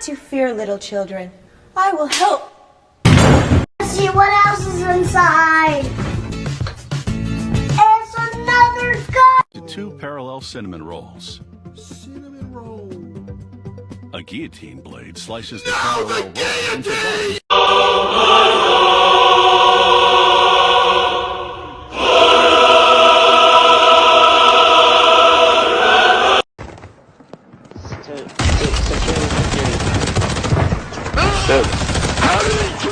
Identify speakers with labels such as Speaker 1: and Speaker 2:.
Speaker 1: to fear, little children. I will help.
Speaker 2: Let's see what else is inside. It's another gun.
Speaker 3: 2 parallel cinnamon rolls.
Speaker 4: Cinnamon roll.
Speaker 3: A guillotine blade slices the parallel roll into buns.
Speaker 5: How did